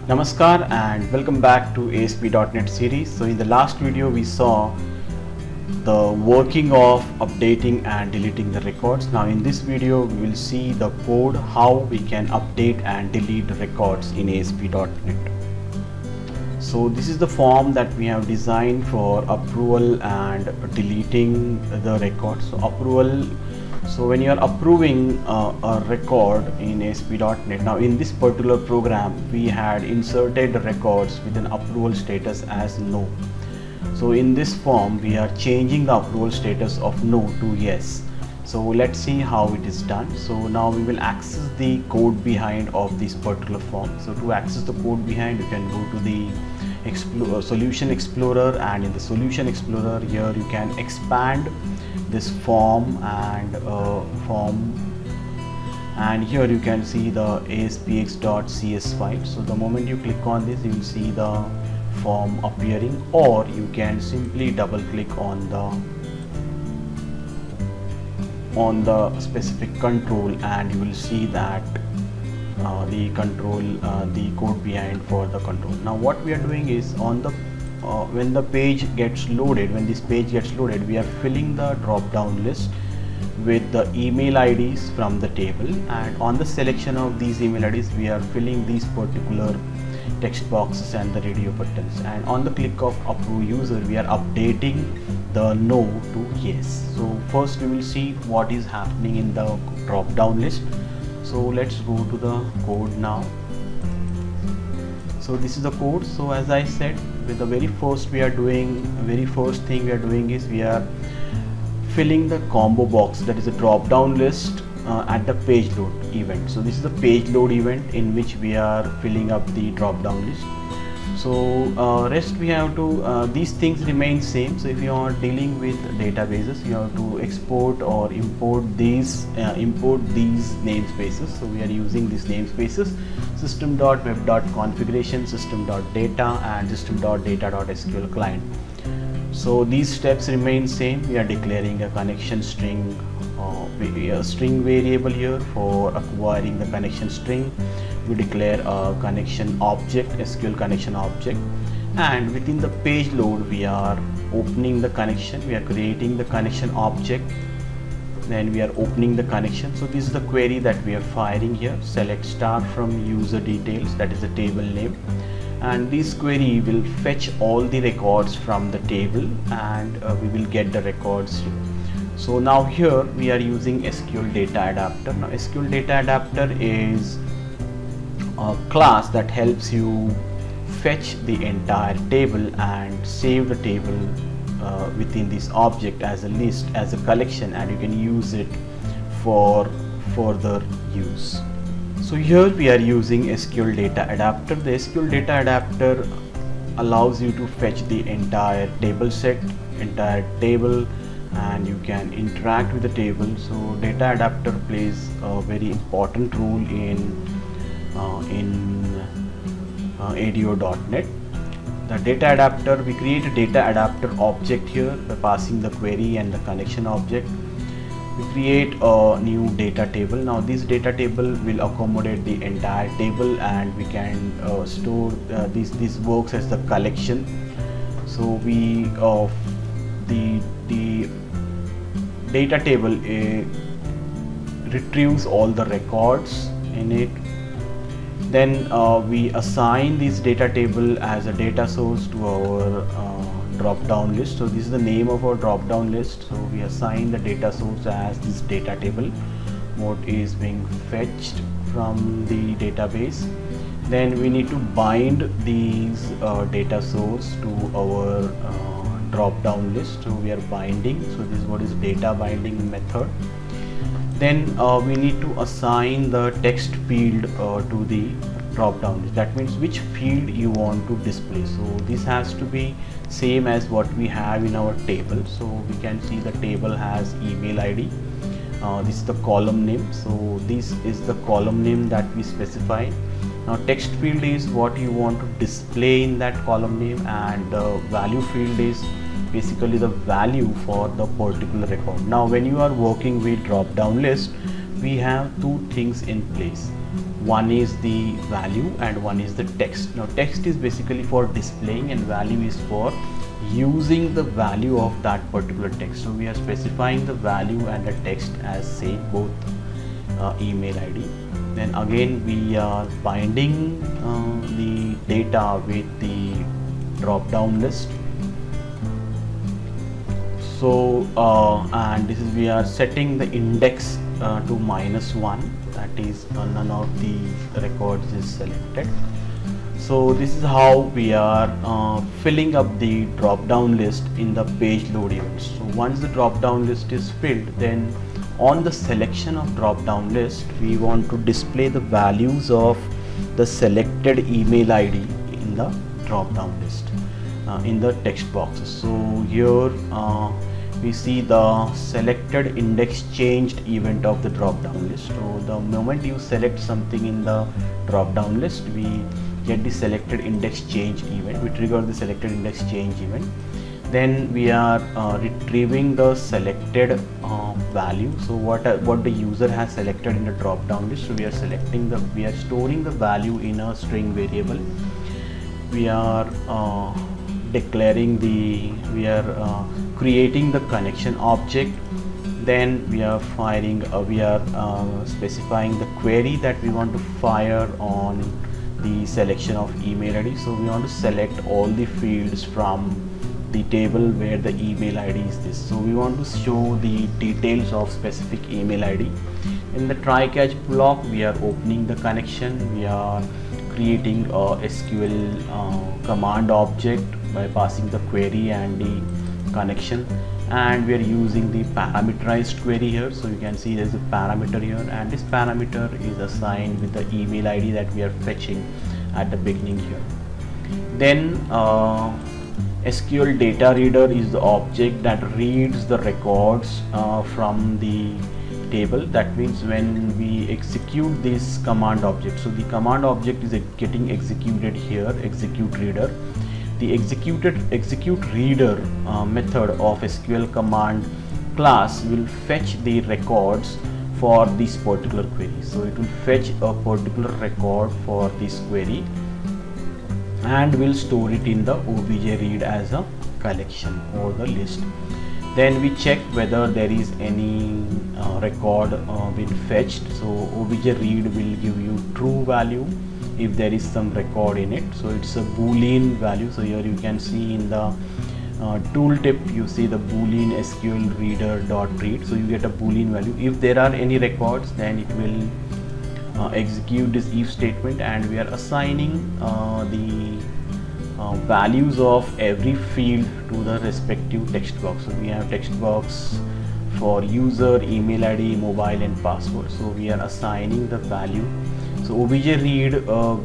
Namaskar and welcome back to ASP.NET series. So in the last video we saw the working of updating and deleting the records. Now in this video we will see the code how we can update and delete the records in ASP.NET. So this is the form that we have designed for approval and deleting the records. So when you are approving a record in ASP.NET, now in this particular program we had inserted the records with an approval status as no. So in this form we are changing the approval status of no to yes. So let's see how it is done. So now we will access the code behind of this particular form. So to access the code behind, you can go to the Solution Explorer, and in the Solution Explorer here you can expand this form and here you can see the aspx.cs file. So the moment you click on this, you will see the form appearing, or you can simply double click on the specific control and you will see that the code behind for the control. Now what we are doing is when this page gets loaded, we are filling the drop down list with the email IDs from the table, and on the selection of these email IDs we are filling these particular text boxes and the radio buttons, and on the click of approve user we are updating the no to yes. So first we will see what is happening in the drop down list. So let's go to the code now. So this is the code. So as I said, with the very first thing we are doing is we are filling the combo box, that is a drop down list at the page load event. So this is the page load event in which we are filling up the drop down list. So rest we have to these things remain same. So if you are dealing with databases, you have to export or import these namespaces. So we are using these namespaces: system.web.configuration, system.data, and system.data.sql client. So these steps remain same. We are declaring a connection string, a string variable here for acquiring the connection string. We declare a connection object, SQL connection object, and within the page load we are opening the connection, we are creating the connection object, then we are opening the connection. So this is the query that we are firing here: select star from user details, that is the table name, and this query will fetch all the records from the table, and we will get the records here. So now here we are using SQL data adapter. Now SQL data adapter is a class that helps you fetch the entire table and save the table within this object as a list, as a collection, and you can use it for further use. So here we are using SQL data adapter. The SQL data adapter allows you to fetch the entire table set, entire table, and you can interact with the table. So data adapter plays a very important role in ADO.NET. The data adapter, we create a data adapter object here by passing the query and the connection object. We create a new data table. Now this data table will accommodate the entire table, and we can store this works as the collection. So we the data table retrieves all the records in it. Then we assign this data table as a data source to our drop down list. So this is the name of our drop down list. So we assign the data source as this data table, what is being fetched from the database. Then we need to bind these data source to our drop down list. So we are binding. So this is what is data binding method. Then we need to assign the text field to the drop down list. That means which field you want to display. So this has to be same as what we have in our table. So we can see the table has email ID. This is the column name. So this is the column name that we specify. Now text field is what you want to display in that column name, and the value field is basically the value for the particular record. Now when you are working with drop down list, we have two things in place. one is the value and one is the text. Now text is basically for displaying and value is for using the value of that particular text. So we are specifying the value and the text as same, both email ID. Then again we are binding the data with the drop down list. So and this is, we are setting the index to -1, that is none of the records is selected. So this is how we are filling up the drop down list in the page load events. So once the drop down list is filled, then on the selection of drop down list, we want to display the values of the selected email ID in the drop down list in the text boxes. So here we see the selected index changed event of the drop down list. So the moment you select something in the drop down list, we get the selected index change event. We trigger the selected index change event. Then we are retrieving the selected value. So what the user has selected in the drop down list. So we are storing the value in a string variable. We are creating the connection object. Then we are specifying the query that we want to fire on the selection of email ID. So we want to select all the fields from the table where the email ID is this. So we want to show the details of specific email ID. In the try catch block, we are opening the connection. We are creating a SQL command object by passing the query and the connection, and we are using the parameterized query here. So you can see there's a parameter here, and this parameter is assigned with the email ID that we are fetching at the beginning here. Then SQL data reader is the object that reads the records from the table. That means when we execute this command object, so the command object is getting executed here, execute reader. The execute reader method of SQL command class will fetch the records for this particular query. So it will fetch a particular record for this query and will store it in the obj read as a collection or the list. Then we check whether there is any record been fetched. So obj read will give you true value if there is some record in it. So it's a boolean value. So here you can see in the tooltip, you see the boolean SQL reader dot read. So you get a boolean value. If there are any records, then it will execute this if statement, and we are assigning the values of every field to the respective text box. So we have text box for user, email ID, mobile and password. So we are assigning the value. So obj read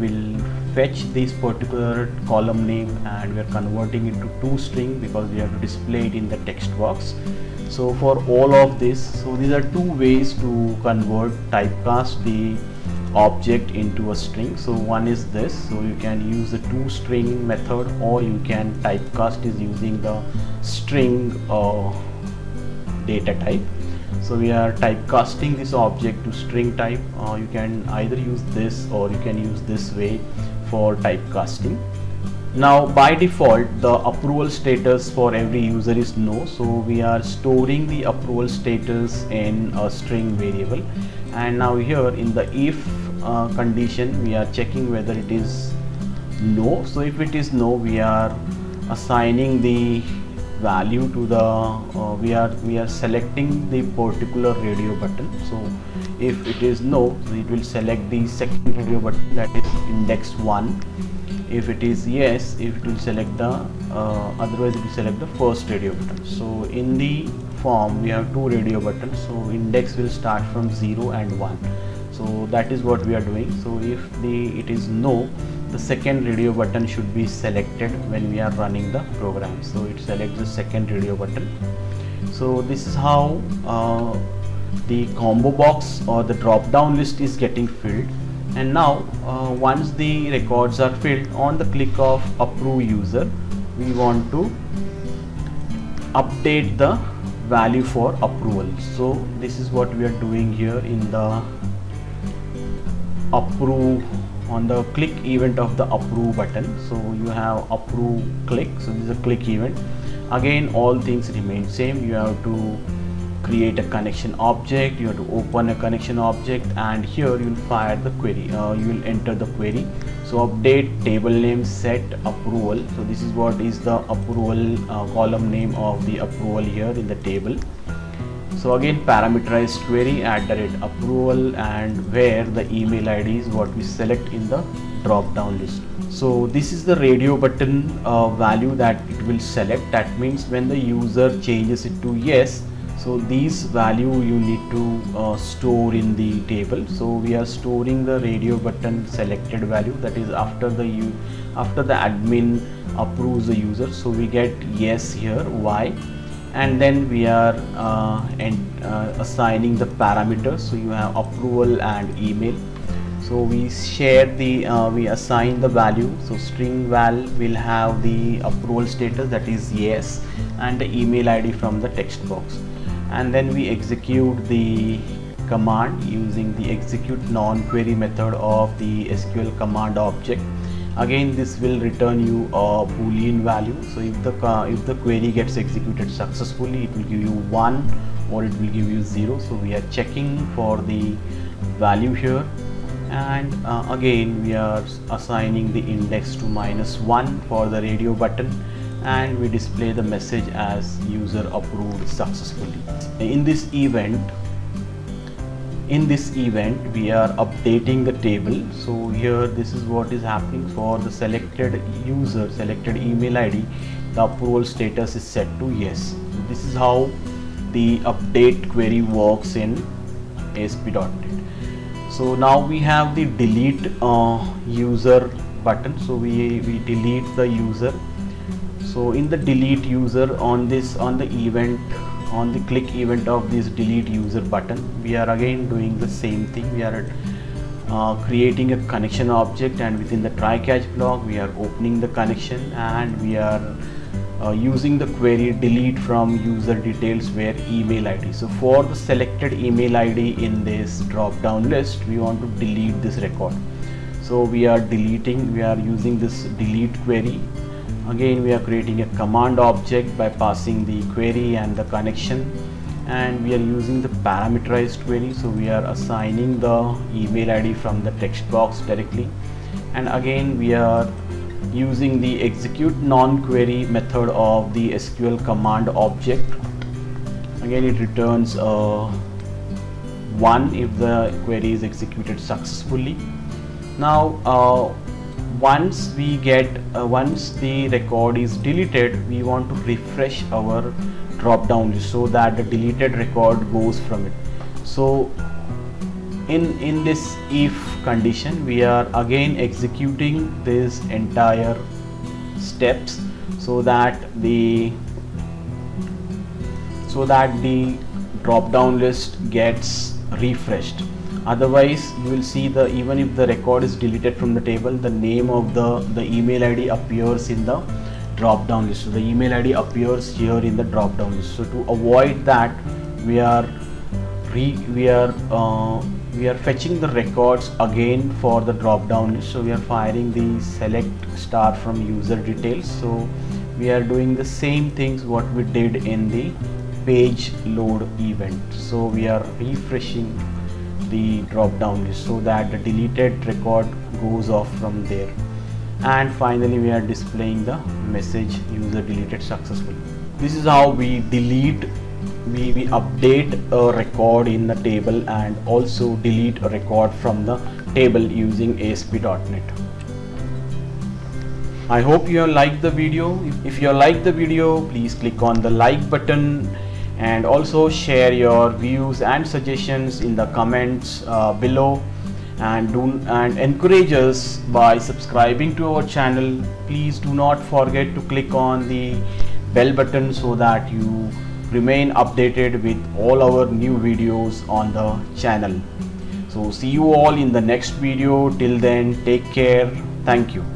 will fetch this particular column name, and we are converting it to toString because we have to display it in the text box. So for all of this, so these are two ways to convert, typecast the object into a string. So one is this, so you can use the toString method, or you can typecast is using the string data type. So we are typecasting this object to string type. You can either use this or you can use this way for typecasting. Now by default the approval status for every user is no, so we are storing the approval status in a string variable. And now here in the if condition, we are checking whether it is no. So if it is no, we are assigning the value to the we are selecting the particular radio button. So if it is no, so it will select the second radio button, that is index 1. If it is yes, if it will select the otherwise it will select the first radio button. So in the form we have two radio buttons, so index will start from 0 and 1. So that is what we are doing. So if it is no, the second radio button should be selected when we are running the program. So it selects the second radio button. So this is how the combo box or the drop down list is getting filled. And now once the records are filled, on the click of approve user, we want to update the value for approval. So this is what we are doing here in the approve, on the click event of the approve button. So you have approve click, so this is a click event. Again all things remain same. You have to create a connection object, you have to open a connection object, and here you will fire the query. You will enter the query. So update table name set approval. So this is what is the approval column name of the approval here in the table. So again parameterized query @approval, and where the email ID is what we select in the drop down list. So this is the radio button value that it will select. That means when the user changes it to yes, so these value you need to store in the table. So we are storing the radio button selected value, that is after the admin approves the user. So we get yes here, why, and then we are assigning the parameters. So you have approval and email. So we share the we assign the value. So string val will have the approval status, that is yes, and the email ID from the text box. And then we execute the command using the execute non-query method of the SQL command object. Again this will return you a boolean value. So if the query gets executed successfully, it will give you 1 or it will give you 0. So we are checking for the value here, and again we are assigning the index to -1 for the radio button, and we display the message as user approved successfully. In this event we are updating the table. So here this is what is happening for the selected user, selected email ID. The approval status is set to yes. This is how the update query works in ASP.NET. So now we have the delete user button. So we delete the user. So in the delete user, on the click event of this delete user button, we are again doing the same thing. We are creating a connection object, and within the try catch block we are opening the connection, and we are using the query delete from user details where email ID. So for the selected email ID in this drop down list, we want to delete this record. So we are using this delete query. Again we are creating a command object by passing the query and the connection, and we are using the parameterized query. So we are assigning the email ID from the text box directly, and again we are using the execute non-query method of the SQL command object. Again it returns 1 if the query is executed successfully. Now once the record is deleted, we want to refresh our drop down list so that the deleted record goes from it. So in this if condition, we are again executing this entire steps so that the drop down list gets refreshed. Otherwise you will see even if the record is deleted from the table, the name of the email ID appears in the drop down list. So the email ID appears here in the drop down list. So to avoid that, we are fetching the records again for the drop down list. So we are firing the select star from user details. So we are doing the same things what we did in the page load event. So we are refreshing the drop down list so that the deleted record goes off from there, and finally we are displaying the message user deleted successfully. This is how we update a record in the table and also delete a record from the table using ASP.NET. I hope you have liked the video. If you liked the video, please click on the like button, and also share your views and suggestions in the comments below, and encourage us by subscribing to our channel. Please do not forget to click on the bell button so that you remain updated with all our new videos on the channel. So see you all in the next video. Till then, take care. Thank you.